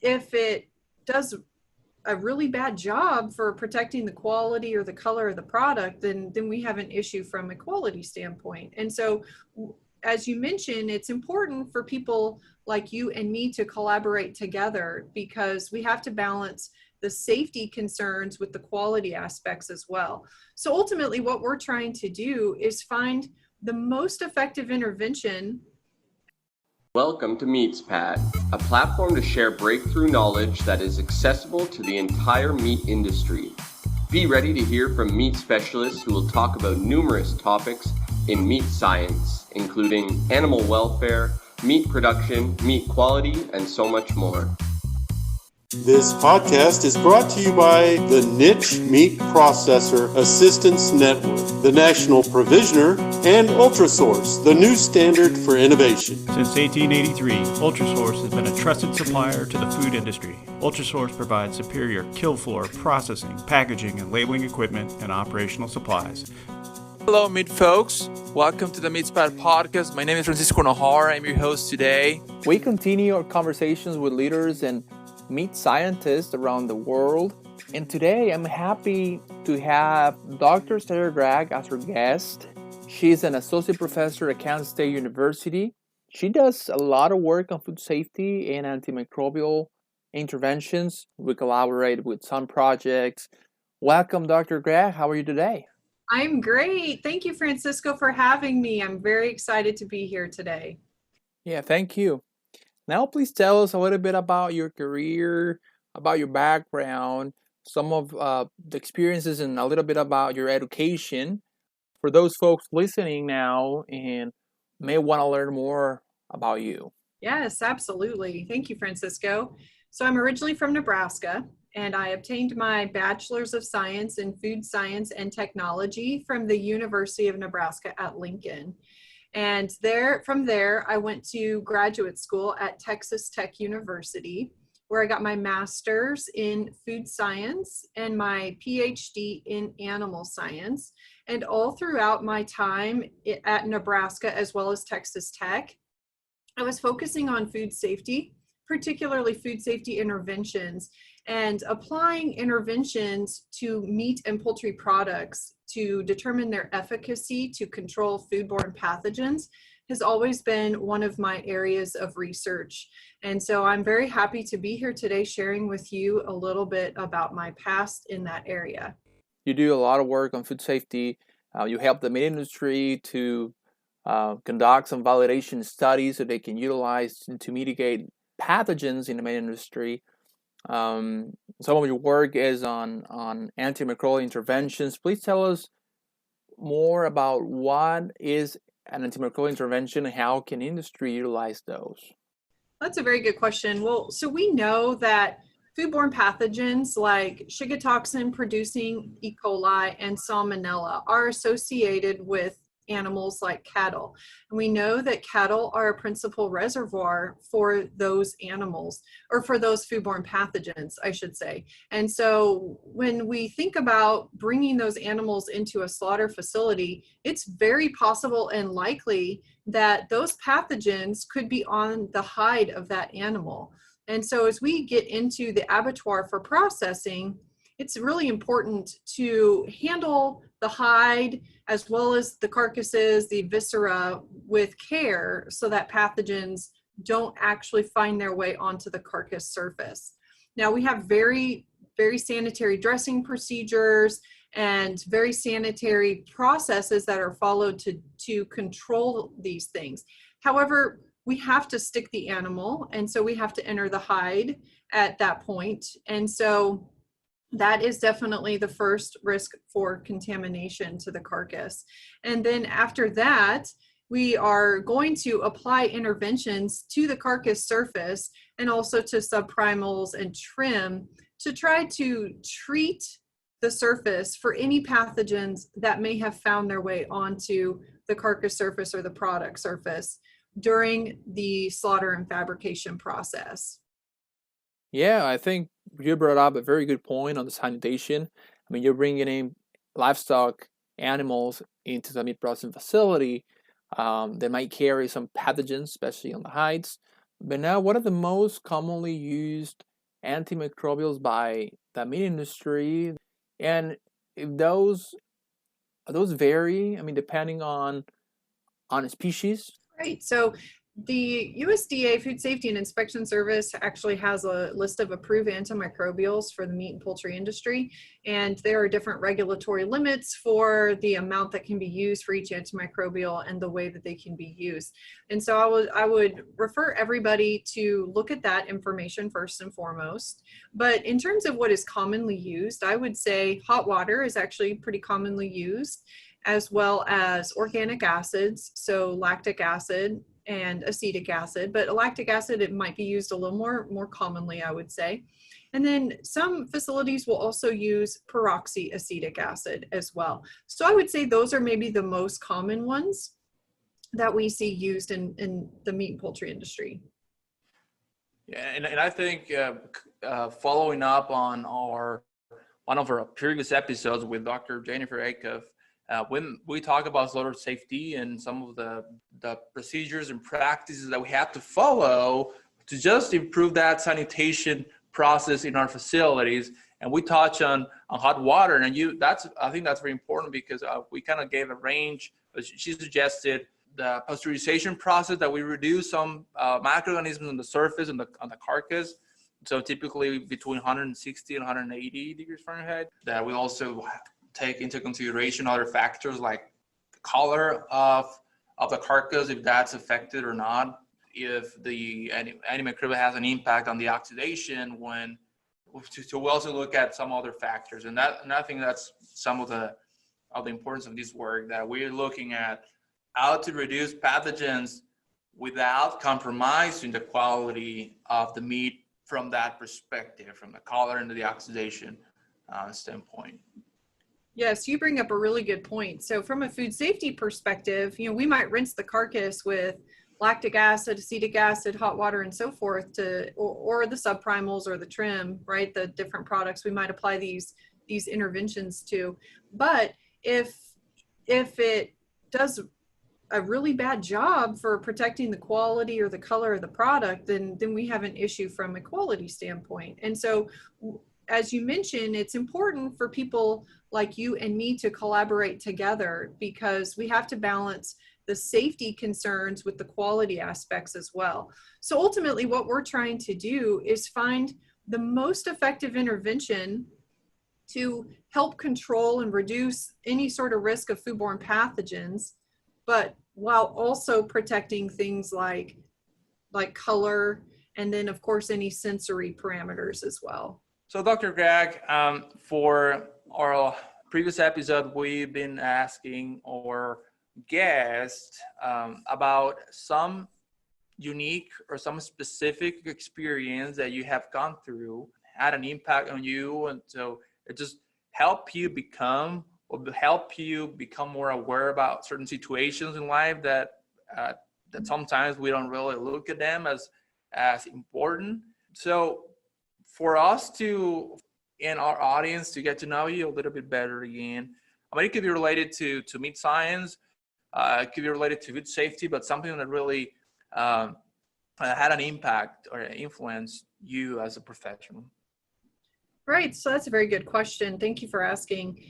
if it does a really bad job for protecting the quality or the color of the product, then we have an issue from a quality standpoint. And so, as you mentioned, it's important for people like you and me to collaborate together, because we have to balance the safety concerns with the quality aspects as well. So ultimately, what we're trying to do is find the most effective intervention. Welcome to MeatsPad, a platform to share breakthrough knowledge that is accessible to the entire meat industry. Be ready to hear from meat specialists who will talk about numerous topics in meat science, including animal welfare, meat production, meat quality, and so much more. This podcast is brought to you by the Niche Meat Processor Assistance Network, the National Provisioner, and Ultrasource, the new standard for innovation. Since 1883, Ultrasource has been a trusted supplier to the food industry. Ultrasource provides superior kill floor, processing, packaging, and labeling equipment and operational supplies. Hello, meat folks. Welcome to the MeatsPad podcast. My name is Francisco Najar. I'm your host today. We continue our conversations with leaders and meat scientists around the world. And today I'm happy to have Dr. Sara Gragg as our guest. She's an associate professor at Kansas State University. She does a lot of work on food safety and antimicrobial interventions. We collaborate with some projects. Welcome, Dr. Gragg. How are you today? I'm great. Thank you, Francisco, for having me. I'm very excited to be here today. Yeah, thank you. Now, please tell us a little bit about your career, about your background, some of the experiences, and a little bit about your education for those folks listening now and may want to learn more about you. Yes, absolutely. Thank you, Francisco. So I'm originally from Nebraska, and I obtained my Bachelor's of Science in Food Science and Technology from the University of Nebraska-Lincoln. And from there, I went to graduate school at Texas Tech University, where I got my master's in food science and my PhD in animal science. And all throughout my time at Nebraska, as well as Texas Tech, I was focusing on food safety, particularly food safety interventions, and applying interventions to meat and poultry products to determine their efficacy to control foodborne pathogens has always been one of my areas of research. And so I'm very happy to be here today sharing with you a little bit about my past in that area. You do a lot of work on food safety. You help the meat industry to conduct some validation studies so they can utilize to mitigate pathogens in the meat industry. Some of your work is on antimicrobial interventions. Please tell us more about what is an antimicrobial intervention and how can industry utilize those? That's a very good question. Well, so we know that foodborne pathogens like Shiga toxin producing E. coli and Salmonella are associated with animals like cattle. And we know that cattle are a principal reservoir for those animals, or for those foodborne pathogens, I should say. And so when we think about bringing those animals into a slaughter facility, it's very possible and likely that those pathogens could be on the hide of that animal. And so as we get into the abattoir for processing, it's really important to handle the hide as well as the carcasses, the viscera, with care so that pathogens don't actually find their way onto the carcass surface. Now, we have very, very sanitary dressing procedures and very sanitary processes that are followed to control these things. However, we have to stick the animal, and so we have to enter the hide at that point. And so that is definitely the first risk for contamination to the carcass. And then after that, we are going to apply interventions to the carcass surface and also to subprimals and trim to try to treat the surface for any pathogens that may have found their way onto the carcass surface or the product surface during the slaughter and fabrication process. Yeah, I think you brought up a very good point on the sanitation. I mean, you're bringing in livestock animals into the meat processing facility. They might carry some pathogens, especially on the hides. But now, what are the most commonly used antimicrobials by the meat industry, and if those vary, I mean, depending on a species. Right. So the USDA Food Safety and Inspection Service actually has a list of approved antimicrobials for the meat and poultry industry. And there are different regulatory limits for the amount that can be used for each antimicrobial and the way that they can be used. And so I would refer everybody to look at that information first and foremost. But in terms of what is commonly used, I would say hot water is actually pretty commonly used, as well as organic acids, so lactic acid and acetic acid, but lactic acid, it might be used a little more commonly, I would say. And then some facilities will also use peroxyacetic acid as well. So I would say those are maybe the most common ones that we see used in the meat and poultry industry. Yeah, and I think following up on one of our previous episodes with Dr. Jennifer Acuff, when we talk about slaughter safety and some of the procedures and practices that we have to follow to just improve that sanitation process in our facilities, and we touch on hot water, and I think that's very important because we kind of gave a range. She suggested the pasteurization process, that we reduce some microorganisms on the surface and on the carcass. So typically between 160 and 180 degrees Fahrenheit. That we also take into consideration other factors like the color of the carcass, if that's affected or not, if the antimicrobial has an impact on the oxidation, to also look at some other factors. And I think that's some of the importance of this work, that we're looking at how to reduce pathogens without compromising the quality of the meat from that perspective, from the color and the oxidation standpoint. Yes, you bring up a really good point. So from a food safety perspective, we might rinse the carcass with lactic acid, acetic acid, hot water, and so forth or the subprimals or the trim, right? The different products we might apply these interventions to. But if it does a really bad job for protecting the quality or the color of the product, then we have an issue from a quality standpoint. And so, as you mentioned, it's important for people like you and me to collaborate together, because we have to balance the safety concerns with the quality aspects as well. So ultimately, what we're trying to do is find the most effective intervention to help control and reduce any sort of risk of foodborne pathogens, but while also protecting things like color, and then of course any sensory parameters as well. So Dr. Gragg, for our previous episode, we've been asking our guests about some unique or some specific experience that you have gone through, had an impact on you, and so it just help you become more aware about certain situations in life that sometimes we don't really look at them as important. So for us in our audience to get to know you a little bit better again, I mean, it could be related to meat science, it could be related to food safety, but something that really had an impact or influenced you as a professional. Right, so that's a very good question. Thank you for asking.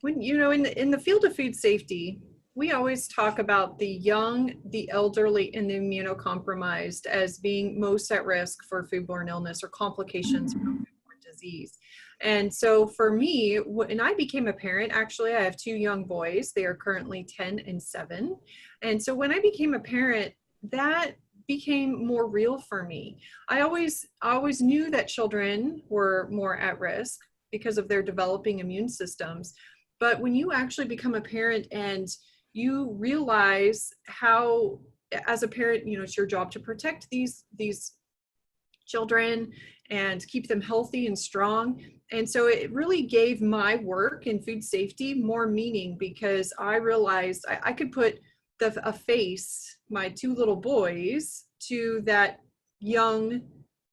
When in the field of food safety, we always talk about the young, the elderly, and the immunocompromised as being most at risk for foodborne illness or complications from foodborne disease. And so for me, when I became a parent, actually, I have two young boys. They are currently 10 and 7. And so when I became a parent, that became more real for me. I always knew that children were more at risk because of their developing immune systems. But when you actually become a parent and you realize how, as a parent, it's your job to protect these children and keep them healthy and strong. And so it really gave my work in food safety more meaning, because I realized I could put a face, my two little boys, to that young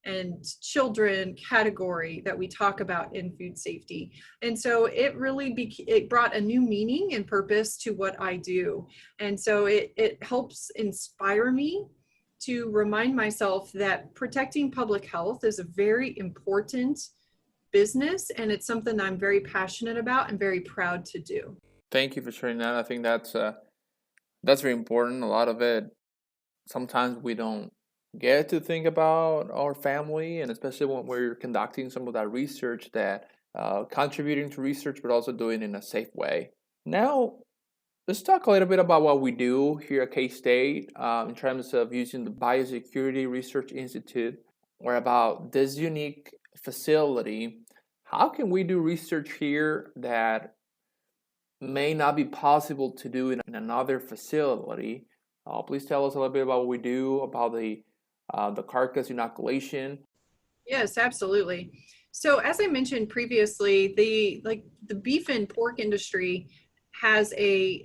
and children category that we talk about in food safety. And so it really it brought a new meaning and purpose to what I do. And so it helps inspire me to remind myself that protecting public health is a very important business, and it's something that I'm very passionate about and very proud to do. Thank you for sharing that. I think that's very important. A lot of it, sometimes we don't get to think about our family, and especially when we're conducting some of that research, that contributing to research, but also doing it in a safe way. Now, let's talk a little bit about what we do here at K-State in terms of using the Biosecurity Research Institute, or about this unique facility. How can we do research here that may not be possible to do in another facility? Please tell us a little bit about what we do, about the carcass inoculation. Yes, absolutely. So as I mentioned previously, the beef and pork industry they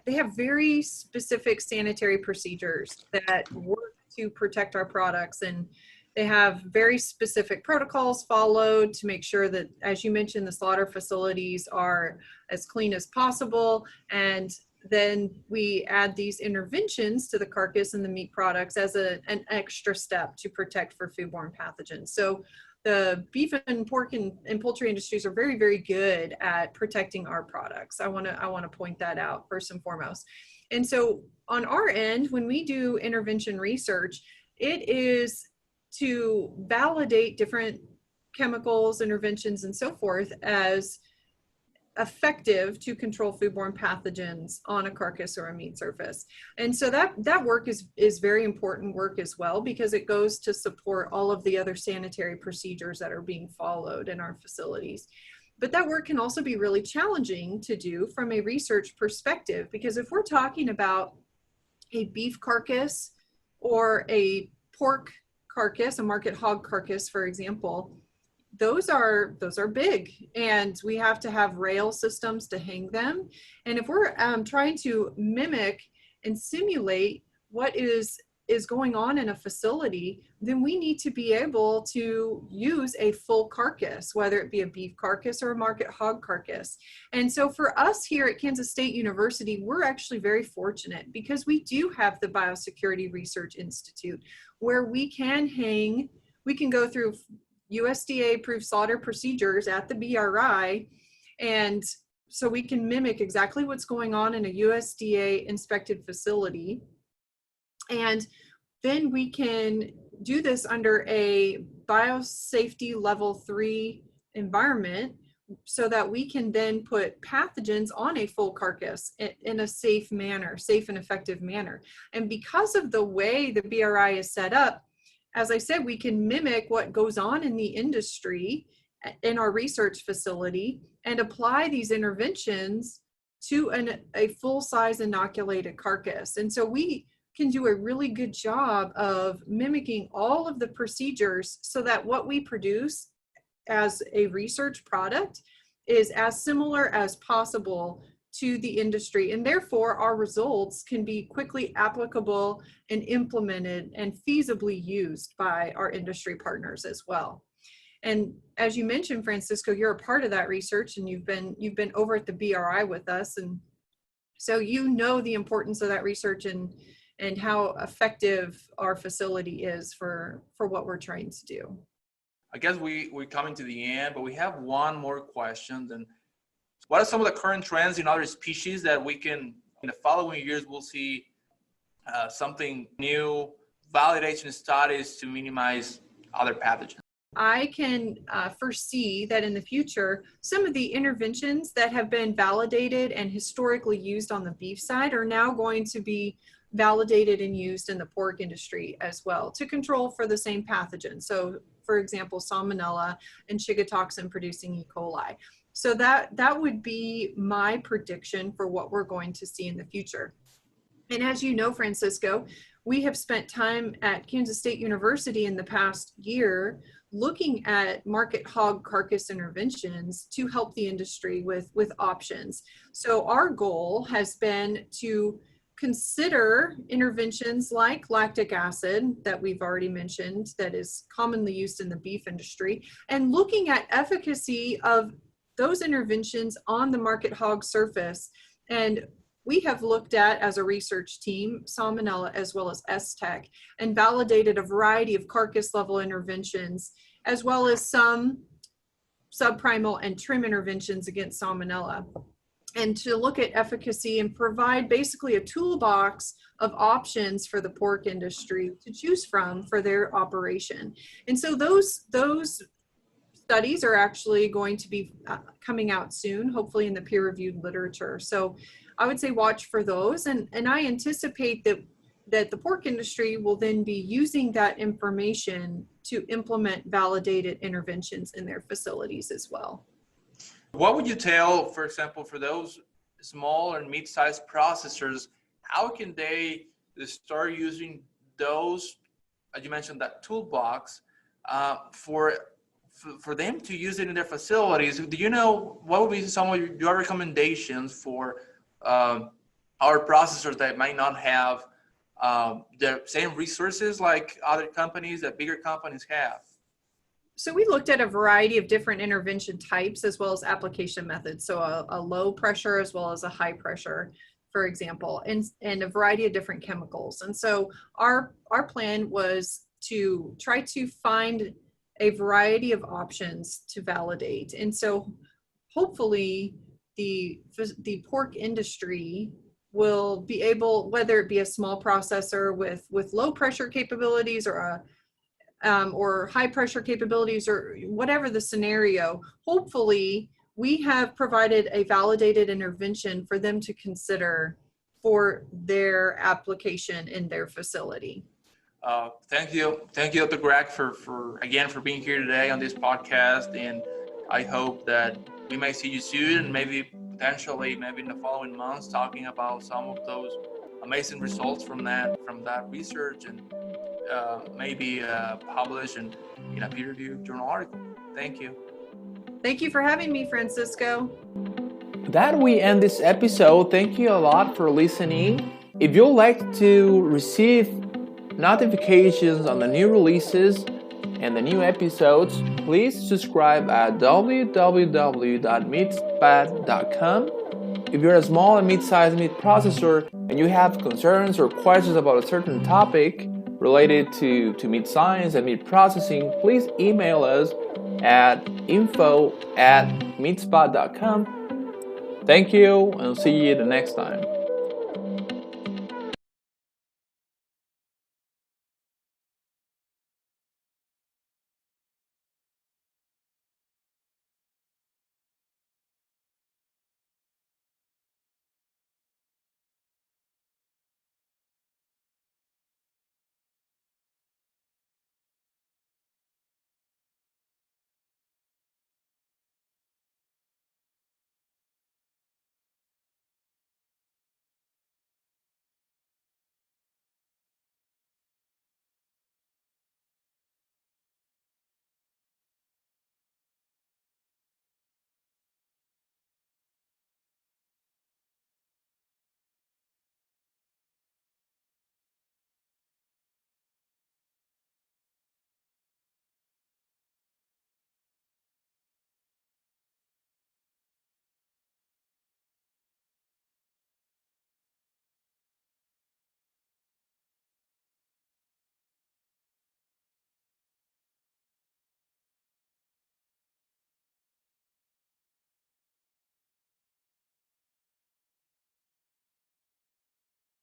have very specific sanitary procedures that work to protect our products, and they have very specific protocols followed to make sure that, as you mentioned, the slaughter facilities are as clean as possible. And then we add these interventions to the carcass and the meat products as an extra step to protect for foodborne pathogens. So the beef and pork and poultry industries are very, very good at protecting our products. I want to point that out first and foremost. And so on our end, when we do intervention research, it is to validate different chemicals, interventions, and so forth as effective to control foodborne pathogens on a carcass or a meat surface. And so that work is very important work as well, because it goes to support all of the other sanitary procedures that are being followed in our facilities. But that work can also be really challenging to do from a research perspective, because if we're talking about a beef carcass or a pork carcass, a market hog carcass, for example, those are big, and we have to have rail systems to hang them. And if we're trying to mimic and simulate what is going on in a facility, then we need to be able to use a full carcass, whether it be a beef carcass or a market hog carcass. And so for us here at Kansas State University, we're actually very fortunate because we do have the Biosecurity Research Institute, where we can go through USDA approved slaughter procedures at the BRI, and so we can mimic exactly what's going on in a USDA inspected facility. And then we can do this under a biosafety level 3 environment, so that we can then put pathogens on a full carcass in a safe and effective manner. And because of the way the BRI is set up, as I said, we can mimic what goes on in the industry in our research facility and apply these interventions to a full-size inoculated carcass. And so we can do a really good job of mimicking all of the procedures so that what we produce as a research product is as similar as possible to the industry, and therefore our results can be quickly applicable and implemented and feasibly used by our industry partners as well. And as you mentioned, Francisco, you're a part of that research, and you've been over at the BRI with us, and so you know the importance of that research and how effective our facility is for what we're trying to do. I guess we're coming to the end, but we have one more question. And what are some of the current trends in other species that we can, in the following years, we'll see something new, validation studies to minimize other pathogens? I can foresee that in the future, some of the interventions that have been validated and historically used on the beef side are now going to be validated and used in the pork industry as well to control for the same pathogen. So, for example, salmonella and Shiga toxin producing E. coli. So that would be my prediction for what we're going to see in the future. And as you know, Francisco, we have spent time at Kansas State University in the past year looking at market hog carcass interventions to help the industry with options. So our goal has been to consider interventions like lactic acid that we've already mentioned, that is commonly used in the beef industry, and looking at efficacy of those interventions on the market hog surface. And we have looked at, as a research team, Salmonella as well as S-Tech, and validated a variety of carcass level interventions, as well as some subprimal and trim interventions against Salmonella, and to look at efficacy and provide basically a toolbox of options for the pork industry to choose from for their operation. And so those studies are actually going to be coming out soon, hopefully in the peer-reviewed literature. So I would say watch for those, and I anticipate that the pork industry will then be using that information to implement validated interventions in their facilities as well. What would you tell, for example, for those small and mid-sized processors, how can they start using those, as you mentioned, that toolbox, for them to use it in their facilities? Do you know what would be some of your recommendations for our processors that might not have the same resources like other companies that bigger companies have? So we looked at a variety of different intervention types as well as application methods. So a low pressure as well as a high pressure, for example, and a variety of different chemicals. And so our plan was to try to find a variety of options to validate. And so hopefully the pork industry will be able, whether it be a small processor with low pressure capabilities or high pressure capabilities, or whatever the scenario, hopefully we have provided a validated intervention for them to consider for their application in their facility. Thank you, Dr. Gragg, for being here today on this podcast, and I hope that we may see you soon, and maybe potentially in the following months, talking about some of those amazing results from that research, and maybe publish in a peer-reviewed journal article. Thank you. Thank you for having me, Francisco. That we end this episode. Thank you a lot for listening. If you'd like to receive notifications on the new releases and the new episodes, please subscribe at www.MeatsPad.com. If you're a small and mid-sized meat processor and you have concerns or questions about a certain topic related to meat science and meat processing, please email us at info@meatspad.com. Thank you, and see you the next time.